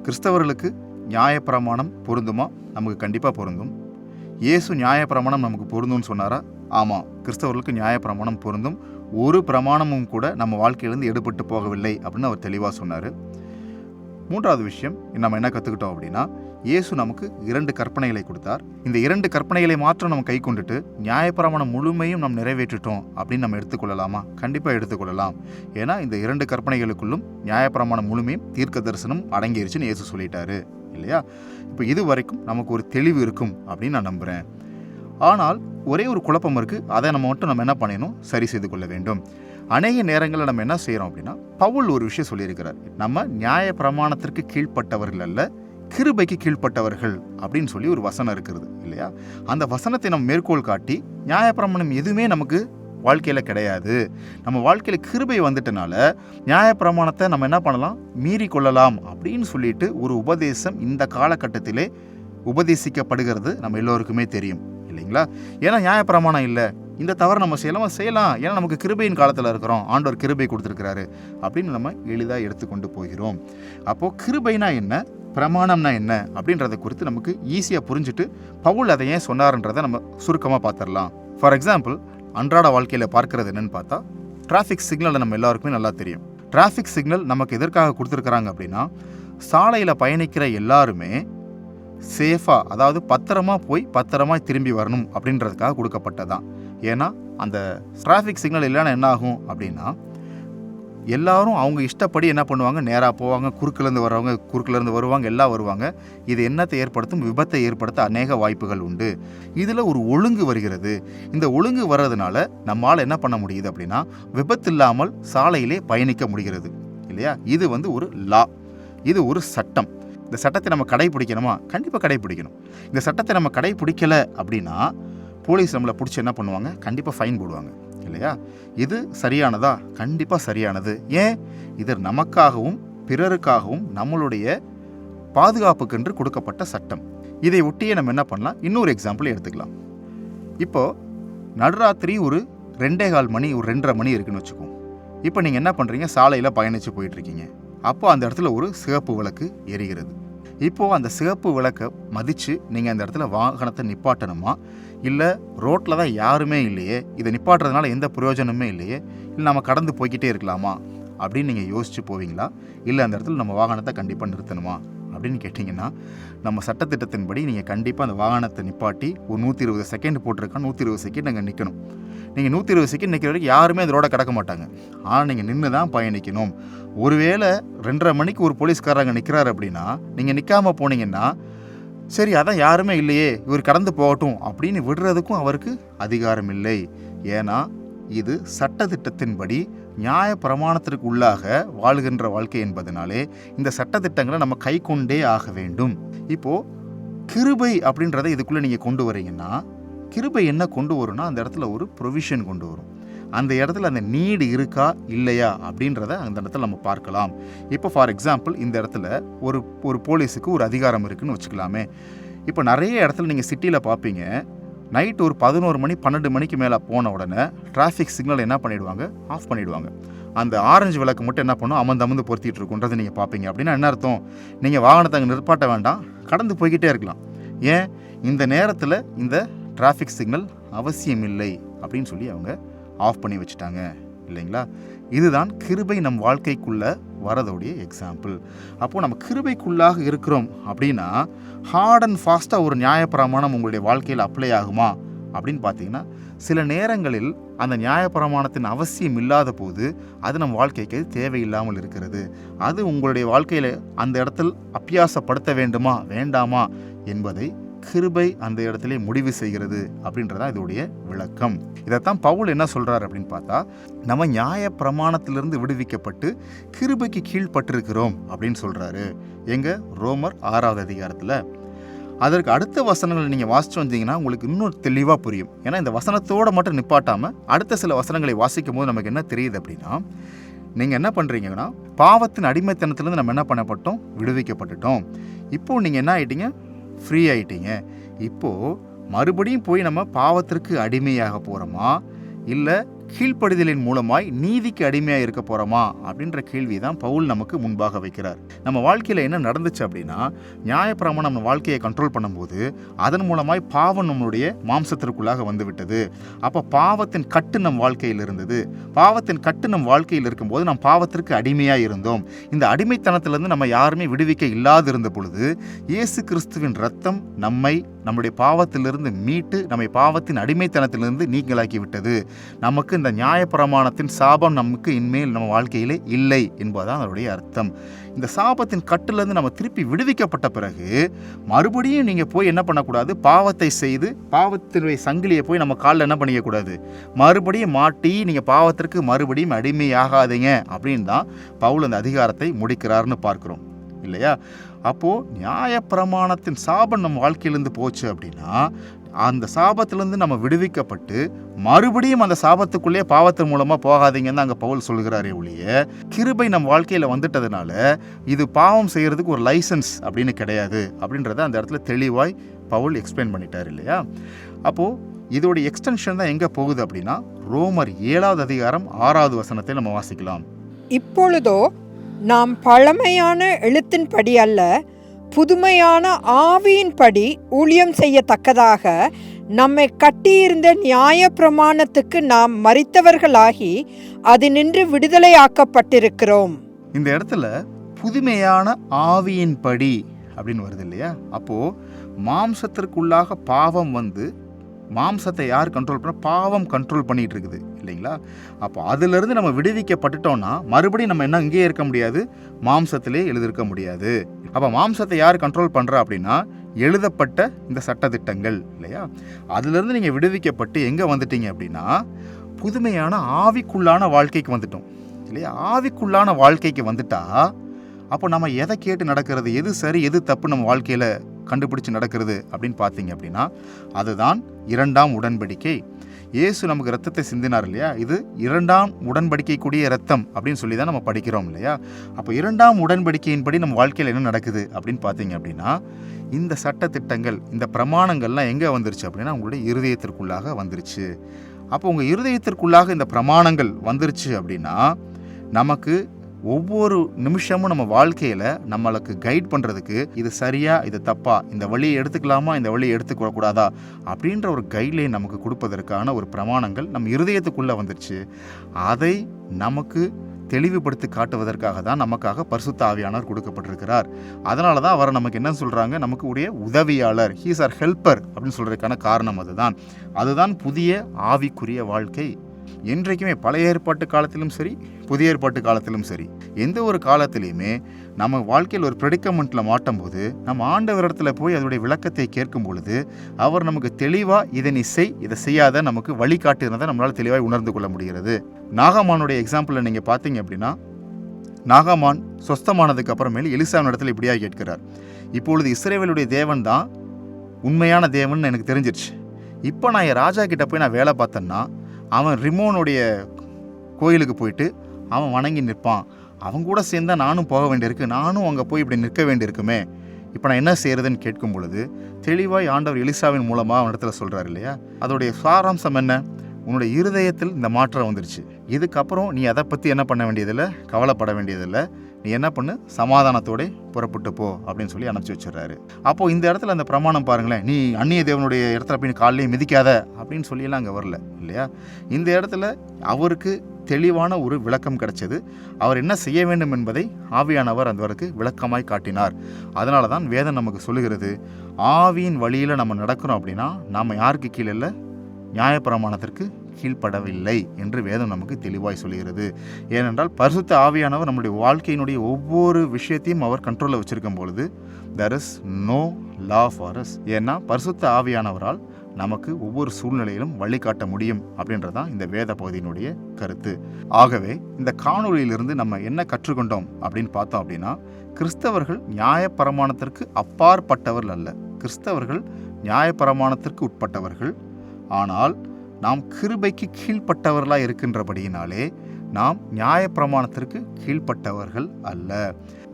கிறிஸ்தவர்களுக்கு நியாயப்பிரமாணம் பொருந்துமா? நமக்கு கண்டிப்பாக பொருந்தும். இயேசு நியாயப்பிரமாணம் நமக்கு பொருந்தும்னு சொன்னாரா? ஆமாம், கிறிஸ்தவர்களுக்கு நியாயப்பிரமாணம் பொருந்தும். ஒரு பிரமாணமும் கூட நம்ம வாழ்க்கையிலேருந்து எடுபட்டு போகவில்லை அப்படின்னு அவர் தெளிவாக சொன்னார். மூன்றாவது விஷயம் நம்ம என்ன கற்றுக்கிட்டோம் அப்படின்னா, இயேசு நமக்கு 2 கற்பனைகளை கொடுத்தார். இந்த 2 கற்பனைகளை மாத்திரம் நம்ம கை கொண்டுட்டு நியாயப்பிரமாணம் முழுமையும் நம்ம நிறைவேற்றிட்டோம் அப்படின்னு நம்ம எடுத்துக்கொள்ளலாமா? கண்டிப்பாக எடுத்துக்கொள்ளலாம். ஏன்னா இந்த 2 கற்பனைகளுக்குள்ளும் நியாயப்பிரமாணம் முழுமையும் தீர்க்க தரிசனம் அடங்கிருச்சுன்னு இயேசு சொல்லிட்டாரு இல்லையா? இப்போ இது வரைக்கும் நமக்கு ஒரு தெளிவு இருக்கும் அப்படின்னு நான் நம்புகிறேன். ஆனால் ஒரே ஒரு குழப்பம் இருக்குது. அதை நம்ம என்ன பண்ணிடணும்? சரி செய்து கொள்ள வேண்டும். அநேக நேரங்களில் நம்ம என்ன செய்கிறோம் அப்படின்னா, பவுல் ஒரு விஷயம் சொல்லியிருக்கிறார். நம்ம நியாய பிரமாணத்திற்கு கீழ்ப்பட்டவர்கள் அல்ல, கிருபைக்கு கீழ்ப்பட்டவர்கள் அப்படின்னு சொல்லி ஒரு வசனம் இருக்கிறது இல்லையா? அந்த வசனத்தை நம்ம மேற்கோள் காட்டி நியாயப்பிரமாணம் எதுவுமே நமக்கு வாழ்க்கையில் கிடையாது, நம்ம வாழ்க்கையில் கிருபை வந்துட்டனால நியாயப்பிரமாணத்தை நம்ம என்ன பண்ணலாம்? மீறி கொள்ளலாம் அப்படின்னு சொல்லிட்டு ஒரு உபதேசம் இந்த காலகட்டத்திலே உபதேசிக்கப்படுகிறது நம்ம எல்லோருக்குமே தெரியும் இல்லைங்களா? ஏன்னா நியாயப்பிரமாணம் இல்லை, இந்த தவறு நம்ம செய்யலாம், ஏன்னா நமக்கு கிருபையின் காலத்தில் இருக்கிறோம், ஆண்டவர் கிருபை கொடுத்துருக்கிறாரு அப்படின்னு நம்ம எளிதாக எடுத்துக்கொண்டு போகிறோம். அப்போது கிருபைனா என்ன, பிரமாணம்னா என்ன அப்படின்றத குறித்து நமக்கு ஈஸியாக புரிஞ்சுட்டு பவுல் அதை ஏன் சொன்னார்ன்றதை நம்ம சுருக்கமாக பார்த்துடலாம். ஃபார் எக்ஸாம்பிள், அன்றாட வாழ்க்கையில் பார்க்கறது என்னன்னு பார்த்தா, டிராஃபிக் சிக்னல் நம்ம எல்லாருக்குமே நல்லா தெரியும். டிராஃபிக் சிக்னல் நமக்கு எதற்காக கொடுத்துருக்குறாங்க அப்படின்னா, சாலையில் பயணிக்கிற எல்லாருமே சேஃபாக, அதாவது பத்திரமா போய் பத்திரமா திரும்பி வரணும் அப்படின்றதுக்காக கொடுக்கப்பட்டதான். ஏன்னா அந்த டிராஃபிக் சிக்னல் இல்லைன்னா என்ன ஆகும் அப்படின்னா, எல்லாரும் அவங்க இஷ்டப்படி என்ன பண்ணுவாங்க? நேராக போவாங்க, குறுக்கிலேருந்து வருவாங்க, எல்லாம் வருவாங்க. இது என்னத்தை ஏற்படுத்தும்? விபத்தை ஏற்படுத்த அநேக வாய்ப்புகள் உண்டு. இதில் ஒரு ஒழுங்கு வருகிறது. இந்த ஒழுங்கு வர்றதுனால நம்மால் என்ன பண்ண முடியுது அப்படின்னா, விபத்து இல்லாமல் சாலையிலே பயணிக்க முடிகிறது இல்லையா? இது ஒரு லா, இது ஒரு சட்டம். இந்த சட்டத்தை நம்ம கடைபிடிக்கணுமா? கண்டிப்பாக கடைபிடிக்கணும். இந்த சட்டத்தை நம்ம கடைபிடிக்கலை அப்படின்னா போலீஸ் நம்மளை பிடிச்சி என்ன பண்ணுவாங்க? கண்டிப்பாக ஃபைன் போடுவாங்க இல்லையா? இது சரியானதா? கண்டிப்பாக சரியானது. ஏன்? இது நமக்காகவும் பிறருக்காகவும் நம்மளுடைய பாதுகாப்புக்கென்று கொடுக்கப்பட்ட சட்டம். இதை ஒட்டியே நம்ம என்ன பண்ணலாம்? இன்னொரு எக்ஸாம்பிள் எடுத்துக்கலாம். இப்போது நடுராத்திரி ஒரு 2:15 மணி, ஒரு 2:30 மணி இருக்குன்னு வச்சுக்கோம். இப்போ நீங்கள் என்ன பண்ணுறீங்க? சாலையில் பயணித்து போயிட்டுருக்கீங்க. அப்போது அந்த இடத்துல ஒரு சிவப்பு விளக்கு எரிகிறது. இப்போது அந்த சிவப்பு விளக்கை மதித்து நீங்கள் அந்த இடத்துல வாகனத்தை நிப்பாட்டணுமா? இல்லை ரோட்டில் தான் யாருமே இல்லையே, இதை நிப்பாட்டுறதுனால எந்த பிரயோஜனமே இல்லையே, இல்லை நம்ம கடந்து போய்கிட்டே இருக்கலாமா அப்படின்னு நீங்கள் யோசித்து போவீங்களா? இல்லை அந்த இடத்துல நம்ம வாகனத்தை கண்டிப்பாக நிறுத்தணுமா அப்படின்னு கேட்டிங்கன்னா, நம்ம சட்டத்திட்டத்தின்படி நீங்கள் கண்டிப்பாக அந்த வாகனத்தை நிப்பாட்டி ஒரு 120 செகண்ட் போட்டிருக்கா, 120 செகண்ட் அங்கே நிற்கணும். நீங்கள் 120 செகண்ட் நிற்கிற வரைக்கும் யாருமே அந்த ரோட கடக்க மாட்டாங்க. ஆனால் நீங்கள் நின்று தான் பயணிக்கணும். ஒருவேளை 2:30 மணிக்கு ஒரு போலீஸ்காரங்க நிற்கிறாரு அப்படின்னா, நீங்கள் நிற்காமல் போனீங்கன்னா, சரி அதான் யாருமே இல்லையே, இவர் கடந்து போகட்டும் அப்படின்னு விடுறதுக்கும் அவருக்கு அதிகாரம் இல்லை. ஏன்னா இது சட்டத்திட்டத்தின்படி நியாய பிரமாணத்திற்கு உள்ளாக வாழ்கின்ற வாழ்க்கை என்பதனாலே இந்த சட்டத்திட்டங்களை நம்ம கை கொண்டே ஆக வேண்டும். இப்போது கிருபை அப்படின்றத இதுக்குள்ளே நீங்கள் கொண்டு வரீங்கன்னா, கிருபை என்ன கொண்டு வரும்னா, அந்த இடத்துல ஒரு ப்ரொவிஷன் கொண்டு வரும். அந்த இடத்துல அந்த நீடு இருக்கா இல்லையா அப்படின்றத அந்த இடத்துல நம்ம பார்க்கலாம். இப்போ ஃபார் எக்ஸாம்பிள், இந்த இடத்துல ஒரு போலீஸுக்கு ஒரு அதிகாரம் இருக்குதுன்னு வச்சுக்கலாமே. இப்போ நிறைய இடத்துல நீங்கள் சிட்டியில் பார்ப்பீங்க, நைட் ஒரு 11 மணி 12 மணிக்கு மேலே போன உடனே டிராஃபிக் சிக்னல் என்ன பண்ணிவிடுவாங்க? ஆஃப் பண்ணிவிடுவாங்க. அந்த ஆரஞ்சு விளக்கு மட்டும் என்ன பண்ணும்? அமர்ந்து பொருத்திட்டு இருக்குன்றதை நீங்கள் பார்ப்பீங்க. அப்படின்னா என்ன அர்த்தம்? நீங்கள் வாகனத்தை அங்கே நிற்பாட்ட வேண்டாம், கடந்து போய்கிட்டே இருக்கலாம். ஏன்? இந்த நேரத்தில் இந்த டிராஃபிக் சிக்னல் அவசியம் இல்லை அப்படின்னு சொல்லி அவங்க ஆஃப் பண்ணி வச்சுட்டாங்க இல்லைங்களா? இதுதான் கிருபை நம் வாழ்க்கைக்குள்ளே வரதோடைய எக்ஸாம்பிள். அப்போது நம்ம கிருபைக்குள்ளாக இருக்கிறோம் அப்படின்னா, ஹார்ட் அண்ட் ஃபாஸ்ட்டாக ஒரு நியாயப்பிரமாணம் உங்களுடைய வாழ்க்கையில் அப்ளை ஆகுமா அப்படின்னு பார்த்தீங்கன்னா, சில நேரங்களில் அந்த நியாயப்பிரமாணத்தின் அவசியம் இல்லாத போது அது நம் வாழ்க்கைக்கு தேவையில்லாமல் இருக்கிறது. அது உங்களுடைய வாழ்க்கையில் அந்த இடத்தில் அபியாசப்படுத்த வேண்டுமா வேண்டாமா என்பதை கிருபை அந்த இடத்துல முடிவு செய்கிறது அப்படின்றதான் இதோடைய விளக்கம். இதைத்தான் பவுல் என்ன சொல்றாரு அப்படின்னு பார்த்தா, நம்ம நியாய பிரமாணத்திலிருந்து விடுவிக்கப்பட்டு கிருபைக்கு கீழ்பட்டிருக்கிறோம் அப்படின்னு சொல்றாரு. எங்க? ரோமர் 6வது அதிகாரத்தில். அதற்கு அடுத்த வசனங்களை நீங்கள் வாசிச்சு வந்தீங்கன்னா உங்களுக்கு இன்னும் தெளிவாக புரியும். ஏன்னா இந்த வசனத்தோடு மட்டும் நிப்பாட்டாமல் அடுத்த சில வசனங்களை வாசிக்கும் போது நமக்கு என்ன தெரியுது அப்படின்னா, நீங்கள் என்ன பண்ணுறீங்கன்னா, பாவத்தின் அடிமைத்தனத்திலேருந்து நம்ம என்ன பண்ணப்பட்டோம்? விடுவிக்கப்பட்டுட்டோம். இப்போது நீங்கள் என்ன ஆகிட்டீங்க? ஃப்ரீ ஆகிட்டீங்க. இப்போது மறுபடியும் போய் நம்ம பாவத்திற்கு அடிமையாக போகிறோமா, இல்லை கீழ்ப்படிதலின் மூலமாய் நீதிக்கு அடிமையாக இருக்க போகிறோமா அப்படின்ற கேள்வி தான் பவுல் நமக்கு முன்பாக வைக்கிறார். நம்ம வாழ்க்கையில் என்ன நடந்துச்சு அப்படின்னா, நியாயப்பிரமாணம் நம்ம வாழ்க்கையை கண்ட்ரோல் பண்ணும்போது அதன் மூலமாய் பாவம் நம்மளுடைய மாம்சத்திற்குள்ளாக வந்து விட்டது. அப்போ பாவத்தின் கட்டு நம் வாழ்க்கையில் இருந்தது. பாவத்தின் கட்டு நம் வாழ்க்கையில் இருக்கும்போது நாம் பாவத்திற்கு அடிமையாக இருந்தோம். இந்த அடிமைத்தனத்திலிருந்து நம்ம யாருமே விடுவிக்க இல்லாதிருந்த பொழுது இயேசு கிறிஸ்துவின் இரத்தம் நம்முடைய பாவத்திலிருந்து மீட்டு நம்மை பாவத்தின் அடிமைத்தனத்திலிருந்து நீங்களாக்கி விட்டது. நமக்கு இந்த நியாயப்பிரமாணத்தின் சாபம் நமக்கு இனிமேல் நம்ம வாழ்க்கையிலே இல்லை என்பதுதான் அதனுடைய அர்த்தம். இந்த சாபத்தின் கட்டிலிருந்து நம்ம திருப்பி விடுவிக்கப்பட்ட பிறகு மறுபடியும் நீங்கள் போய் என்ன பண்ணக்கூடாது, பாவத்தை செய்து பாவத்தினுடைய சங்கிலியை போய் நம்ம காலில் என்ன பண்ணிக்கக்கூடாது, மறுபடியும் மாட்டி நீங்கள் பாவத்திற்கு மறுபடியும் அடிமையாகாதீங்க அப்படின்னு தான் பவுல் அந்த அதிகாரத்தை முடிக்கிறார்னு பார்க்குறோம் இல்லையா? அப்போது நியாயப்பிரமாணத்தின் சாபம் நம்ம வாழ்க்கையிலேருந்து போச்சு அப்படின்னா அந்த சாபத்திலேருந்து நம்ம விடுவிக்கப்பட்டு மறுபடியும் அந்த சாபத்துக்குள்ளே பாவத்தின் மூலமாக போகாதீங்கன்னு அங்கே பவுல் சொல்கிறாரே ஒழிய, கிருபை நம்ம வாழ்க்கையில் வந்துட்டதுனால இது பாவம் செய்கிறதுக்கு ஒரு லைசன்ஸ் அப்படின்னு கிடையாது அப்படின்றத அந்த இடத்துல தெளிவாய் பவுல் எக்ஸ்பிளைன் பண்ணிட்டார் இல்லையா? அப்போது இதோட எக்ஸ்டென்ஷன் தான் எங்கே போகுது அப்படின்னா, ரோமர் 7வது அதிகாரம் 6வது வசனத்தை நம்ம வாசிக்கலாம். இப்பொழுதோ நாம் பழமையான எழுத்தின்படி அல்ல, புதுமையான ஆவியின்படி ஊழியம் செய்யத்தக்கதாக நம்மை கட்டியிருந்த நியாய பிரமாணத்துக்கு நாம் மரித்தவர்களாகி அதினின்று விடுதலையாக்கப்பட்டிருக்கிறோம். இந்த இடத்துல புதுமையான ஆவியின்படி அப்படின்னு வருது இல்லையா? அப்போ மாம்சத்திற்குள்ளாக பாவம் வந்து மாம்சத்தை யார் கண்ட்ரோல் பண்ண, பாவம் கண்ட்ரோல் பண்ணிட்டு இருக்குது இல்லைங்களா? அப்போ அதிலிருந்து நம்ம விடுவிக்கப்பட்டுட்டோம்னா மறுபடியும் நம்ம என்ன இங்கேயே இருக்க முடியாது, மாம்சத்திலே எழுதிருக்க முடியாது. அப்போ மாம்சத்தை யார் கண்ட்ரோல் பண்ணுறா அப்படின்னா எழுதப்பட்ட இந்த சட்டதிட்டங்கள் இல்லையா? அதிலிருந்து நீங்கள் விடுவிக்கப்பட்டு எங்கே வந்துட்டீங்க அப்படின்னா புதுமையான ஆவிக்குள்ளான வாழ்க்கைக்கு வந்துட்டோம் இல்லையா? ஆவிக்குள்ளான வாழ்க்கைக்கு வந்துட்டா அப்போ நம்ம எதை கேட்டு நடக்கிறது, எது சரி எது தப்பு நம்ம வாழ்க்கையில் கண்டுபிடிச்சு நடக்கிறது அப்படின்னு பார்த்தீங்க அப்படின்னா அதுதான் 2ஆம் உடன்படிக்கை. இயேசு நமக்கு ரத்தத்தை சிந்தினார் இல்லையா? இது 2ஆம் உடன்படிக்கைக்குரிய ரத்தம் அப்படின்னு சொல்லி தான் நம்ம படிக்கிறோம் இல்லையா? அப்போ 2ஆம் உடன்படிக்கையின்படி நம்ம வாழ்க்கையில் என்ன நடக்குது அப்படின்னு பார்த்தீங்க அப்படின்னா இந்த சட்டத்திட்டங்கள் இந்த பிரமாணங்கள்லாம் எங்கே வந்துருச்சு அப்படின்னா உங்களுடைய இருதயத்திற்குள்ளாக வந்துருச்சு. அப்போ உங்கள் இருதயத்திற்குள்ளாக இந்த பிரமாணங்கள் வந்துருச்சு அப்படின்னா நமக்கு ஒவ்வொரு நிமிஷமும் நம்ம வாழ்க்கையில் நம்மளுக்கு கைட் பண்ணுறதுக்கு இது சரியா இது தப்பா, இந்த வழியை எடுத்துக்கலாமா இந்த வழியை எடுத்துக்கூடாதா அப்படின்ற ஒரு கைட்லைன் நமக்கு கொடுப்பதற்கான ஒரு பிரமாணங்கள் நம்ம இருதயத்துக்குள்ளே வந்துருச்சு. அதை நமக்கு தெளிவுபடுத்தி காட்டுவதற்காக தான் நமக்காக பரிசுத்த ஆவியானவர் கொடுக்கப்பட்டிருக்கிறார். அதனால தான் அவரை நமக்கு என்ன சொல்கிறாங்க, நமக்கு உடைய உதவியாளர், ஹீஸ் ஆர் ஹெல்ப்பர் அப்படின்னு சொல்கிறதுக்கான காரணம் அதுதான் புதிய ஆவிக்குரிய வாழ்க்கை. என்றைக்குமே பழைய ஏற்பாட்டு காலத்திலும் சரி புதிய ஏற்பாட்டு காலத்திலும் சரி எந்த ஒரு காலத்திலையுமே நம்ம வாழ்க்கையில் ஒரு ப்ரெடிக்கமெண்ட்டில் மாட்டும் போது நம்ம ஆண்டவரிடத்துல போய் அதோடைய விளக்கத்தை கேட்கும் பொழுது அவர் நமக்கு தெளிவாக இதை நீ செய் இதை செய்யாத நமக்கு வழிகாட்டுறதை நம்மளால் தெளிவாக உணர்ந்து கொள்ள முடிகிறது. நாகமானுடைய எக்ஸாம்பிளில் நீங்கள் பார்த்தீங்க அப்படின்னா நாகமான் சொஸ்தமானதுக்கு அப்புறமேல் எலிசாவின் இடத்துல இப்படியாக கேட்கிறார், இப்பொழுது இஸ்ரவேலுடைய தேவன் தான் உண்மையான தேவன் எனக்கு தெரிஞ்சிருச்சு. இப்போ நான் என் ராஜா கிட்ட போய் நான் வேலை பார்த்தேன்னா அவன் ரிமோனுடைய கோயிலுக்கு போயிட்டு அவன் வணங்கி நிற்பான், அவன் கூட சேர்ந்தா நானும் போக வேண்டியிருக்கு, நானும் அங்கே போய் இப்படி நிற்க வேண்டியிருக்குமே, இப்போ நான் என்ன செய்கிறதுன்னு கேட்கும் பொழுது தெளிவாய் ஆண்டவர் எலிசாவின் மூலமாக அவன் இடத்துல சொல்கிறார் இல்லையா? அதோடைய சாராம்சம் என்ன, உன்னுடைய இருதயத்தில் இந்த மாற்றம் வந்துருச்சு, இதுக்கப்புறம் நீ அதை பற்றி என்ன பண்ண வேண்டியதில்லை, கவலைப்பட வேண்டியதில்லை, நீ என்ன பண்ணு சமாதானத்தோடு புறப்பட்டு போ அப்படின்னு சொல்லி அனுப்பிச்சி வச்சிடறாரு. அப்போது இந்த இடத்துல அந்த பிரமாணம் பாருங்களேன், நீ அந்நிய தேவனுடைய இடத்துல போய் காலையே மிதிக்காத அப்படின்னு சொல்லியெல்லாம் அங்கே வரல இல்லையா? இந்த இடத்துல அவருக்கு தெளிவான ஒரு விளக்கம் கிடைச்சது. அவர் என்ன செய்ய வேண்டும் என்பதை ஆவியானவர் அந்தவருக்கு விளக்கமாய் காட்டினார். அதனால தான் வேதம் நமக்கு சொல்லுகிறது, ஆவியின் வழியில் நம்ம நடக்கிறோம் அப்படின்னா நாம் யாருக்கு கீழே இல்லை, நியாயப்பிரமாணத்திற்கு கீழ்ப்படவில்லை என்று வேதம் நமக்கு தெளிவாய் சொல்கிறது. ஏனென்றால் பரிசுத்த ஆவியானவர் நம்முடைய வாழ்க்கையினுடைய ஒவ்வொரு விஷயத்தையும் அவர் கண்ட்ரோலில் வச்சிருக்கும் பொழுது there is no law for us. ஏன்னா பரிசுத்த ஆவியானவரால் நமக்கு ஒவ்வொரு சூழ்நிலையிலும் வழிகாட்ட முடியும் அப்படின்றதான் இந்த வேத பகுதியினுடைய கருத்து. ஆகவே இந்த காணொளியிலிருந்து நம்ம என்ன கற்றுக்கொண்டோம் அப்படின்னு பார்த்தோம் அப்படின்னா, கிறிஸ்தவர்கள் நியாயப்பிரமாணத்திற்கு அப்பாற்பட்டவர்கள் அல்ல, கிறிஸ்தவர்கள் நியாயப்பிரமாணத்திற்கு உட்பட்டவர்கள். ஆனால் நாம் கிருபைக்கு கீழ்ப்பட்டவர்களாக இருக்கின்றபடியினாலே நாம் நியாயப்பிரமாணத்திற்கு கீழ்ப்பட்டவர்கள் அல்ல.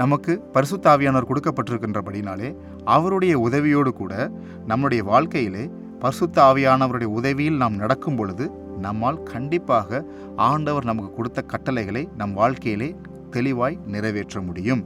நமக்கு பரிசுத்த ஆவியானவர் கொடுக்கப்பட்டிருக்கின்றபடினாலே அவருடைய உதவியோடு கூட நம்முடைய வாழ்க்கையிலே பரிசுத்த ஆவியானவருடைய உதவியில் நாம் நடக்கும் பொழுது நம்மால் கண்டிப்பாக ஆண்டவர் நமக்கு கொடுத்த கட்டளைகளை நம் வாழ்க்கையிலே தெளிவாய் நிறைவேற்ற முடியும்.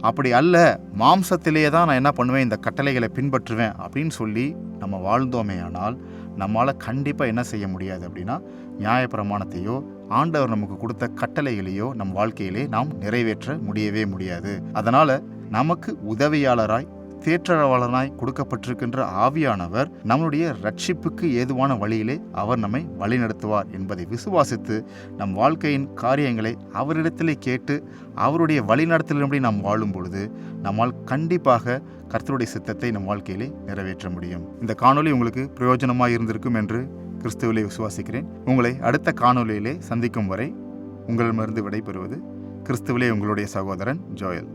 அப்படி அல்ல, மாம்சத்திலேயே தான் நான் என்ன பண்ணுவேன், இந்த கட்டளைகளை பின்பற்றுவேன் அப்படின்னு சொல்லி நம்ம வாழ்ந்தோமேயானால் நம்மளால் கண்டிப்பாக என்ன செய்ய முடியாது அப்படின்னா, நியாயப்பிரமாணத்தையோ ஆண்டவர் நமக்கு கொடுத்த கட்டளைகளையோ நம் வாழ்க்கையிலே நாம் நிறைவேற்ற முடியவே முடியாது. அதனால் நமக்கு உதவியாளராய் தேற்றரவாளனாய் கொடுக்கப்பட்டிருக்கின்ற ஆவியானவர் நம்முடைய ரட்சிப்புக்கு ஏதுவான வழியிலே அவர் நம்மை வழிநடத்துவார் என்பதை விசுவாசித்து நம் வாழ்க்கையின் காரியங்களை அவரிடத்திலே கேட்டு அவருடைய வழிநடத்தலின்படி நாம் வாழும் பொழுது நம்மால் கண்டிப்பாக கர்த்தருடைய சித்தத்தை நம் வாழ்க்கையிலே நிறைவேற்ற முடியும். இந்த காணொளி உங்களுக்கு பிரயோஜனமாக இருந்திருக்கும் என்று கிறிஸ்துவிலே விசுவாசிக்கிறேன். உங்களை அடுத்த காணொளியிலே சந்திக்கும் வரை உங்களிடமிருந்து விடைபெறுவது கிறிஸ்துவிலே உங்களுடைய சகோதரன் ஜோயல்.